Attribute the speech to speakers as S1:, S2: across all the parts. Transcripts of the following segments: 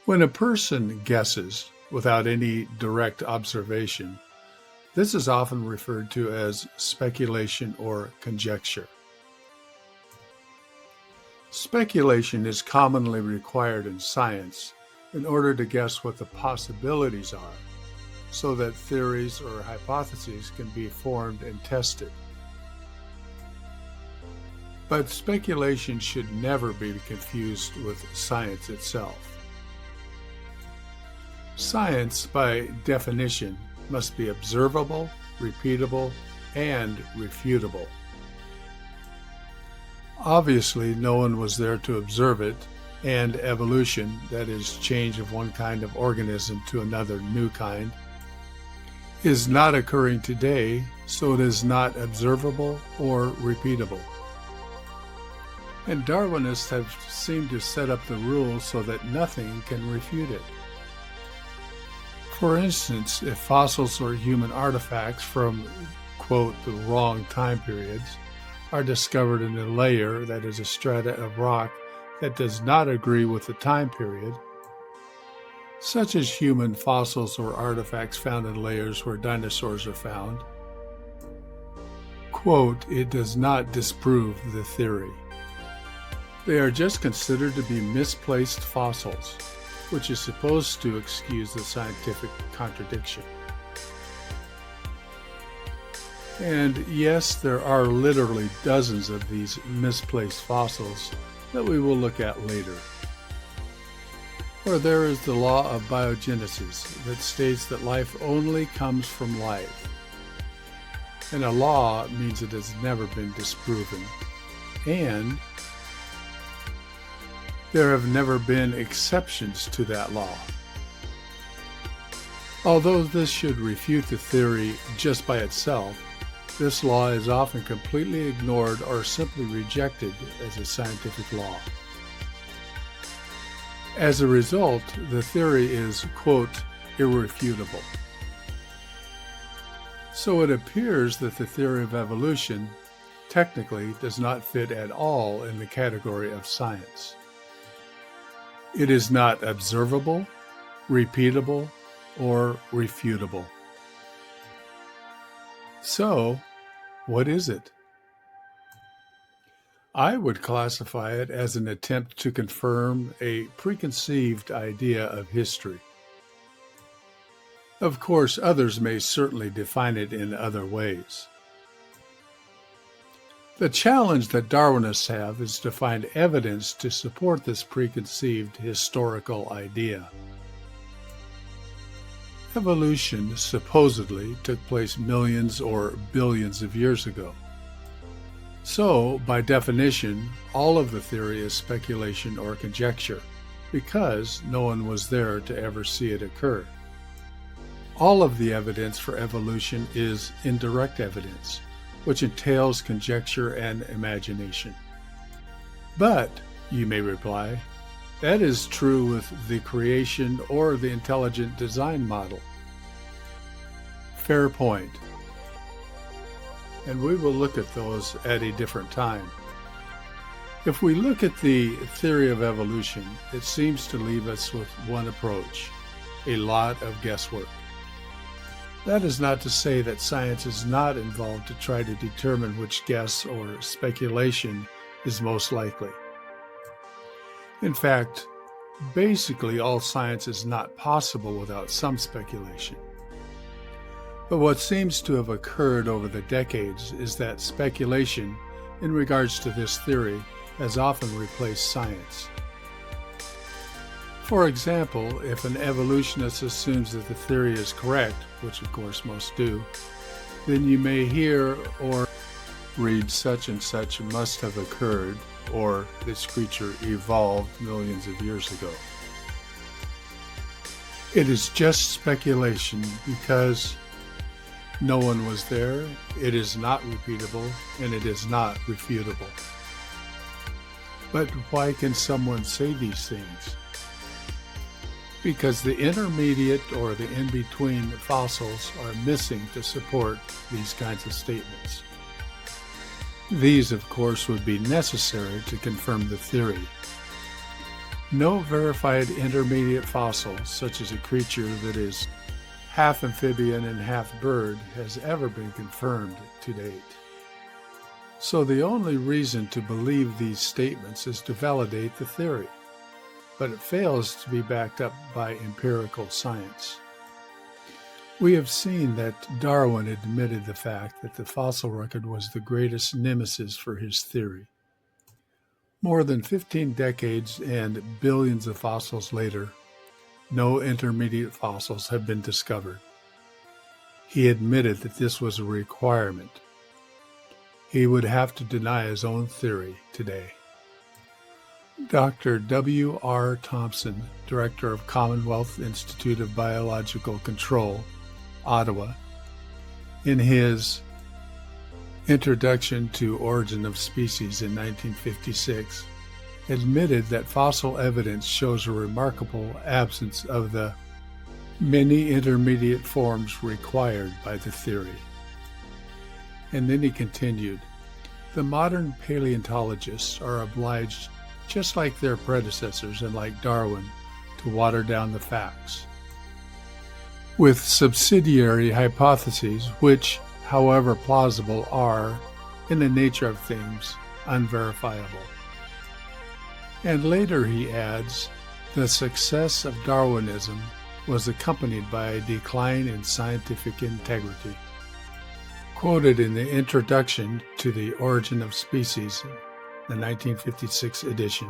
S1: When a person guesses without any direct observation, this is often referred to as speculation or conjecture. Speculation is commonly required in science in order to guess what the possibilities are, so that theories or hypotheses can be formed and tested. But speculation should never be confused with science itself. Science, by definition, must be observable, repeatable, and refutable. Obviously, no one was there to observe it, and evolution, that is, change of one kind of organism to another new kind, is not occurring today, so it is not observable or repeatable. And Darwinists have seemed to set up the rules so that nothing can refute it. For instance, if fossils or human artifacts from, quote, the wrong time periods are discovered in a layer, that is a strata of rock, that does not agree with the time period, such as human fossils or artifacts found in layers where dinosaurs are found, quote, it does not disprove the theory. They are just considered to be misplaced fossils, which is supposed to excuse the scientific contradiction. And yes, there are literally dozens of these misplaced fossils that we will look at later. Or there is the law of biogenesis that states that life only comes from life. And a law means it has never been disproven. And there have never been exceptions to that law. Although this should refute the theory just by itself, this law is often completely ignored or simply rejected as a scientific law. As a result, the theory is, quote, irrefutable. So it appears that the theory of evolution technically does not fit at all in the category of science. It is not observable, repeatable, or refutable. So, what is it? I would classify it as an attempt to confirm a preconceived idea of history. Of course, others may certainly define it in other ways. The challenge that Darwinists have is to find evidence to support this preconceived historical idea. Evolution supposedly took place millions or billions of years ago. So, by definition, all of the theory is speculation or conjecture, because no one was there to ever see it occur. All of the evidence for evolution is indirect evidence, which entails conjecture and imagination. But, you may reply, that is true with the creation or the intelligent design model. Fair point. And we will look at those at a different time. If we look at the theory of evolution, it seems to leave us with one approach: a lot of guesswork. That is not to say that science is not involved to try to determine which guess or speculation is most likely. In fact, basically all science is not possible without some speculation. But what seems to have occurred over the decades is that speculation, in regards to this theory, has often replaced science. For example, if an evolutionist assumes that the theory is correct, which of course most do, then you may hear or read such and such must have occurred, or this creature evolved millions of years ago. It is just speculation because no one was there, it is not repeatable, and it is not refutable. But why can someone say these things? Because the intermediate or the in-between fossils are missing to support these kinds of statements. These, of course, would be necessary to confirm the theory. No verified intermediate fossil, such as a creature that is half amphibian and half bird, has ever been confirmed to date. So the only reason to believe these statements is to validate the theory, but it fails to be backed up by empirical science. We have seen that Darwin admitted the fact that the fossil record was the greatest nemesis for his theory. More than 15 decades and billions of fossils later, no intermediate fossils have been discovered. He admitted that this was a requirement. He would have to deny his own theory today. Dr. W. R. Thompson, director of Commonwealth Institute of Biological Control, Ottawa, in his Introduction to Origin of Species in 1956, admitted that fossil evidence shows a remarkable absence of the many intermediate forms required by the theory. And then he continued, the modern paleontologists are obliged, just like their predecessors and like Darwin, to water down the facts with subsidiary hypotheses which, however plausible, are, in the nature of things, unverifiable. And later he adds, the success of Darwinism was accompanied by a decline in scientific integrity. Quoted in the introduction to The Origin of Species, the 1956 edition.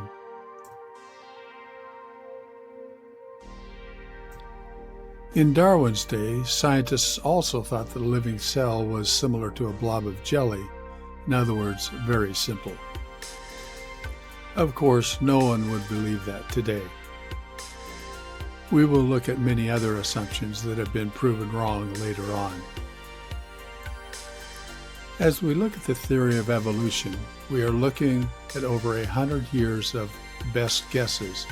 S1: In Darwin's day, scientists also thought that a living cell was similar to a blob of jelly, in other words, very simple. Of course, no one would believe that today. We will look at many other assumptions that have been proven wrong later on. As we look at the theory of evolution, we are looking at over 100 years of best guesses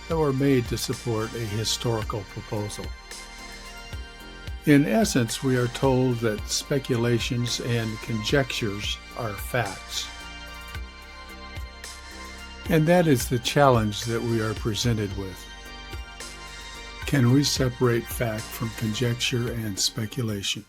S1: that were made to support a historical proposal. In essence, we are told that speculations and conjectures are facts. And that is the challenge that we are presented with. Can we separate fact from conjecture and speculation?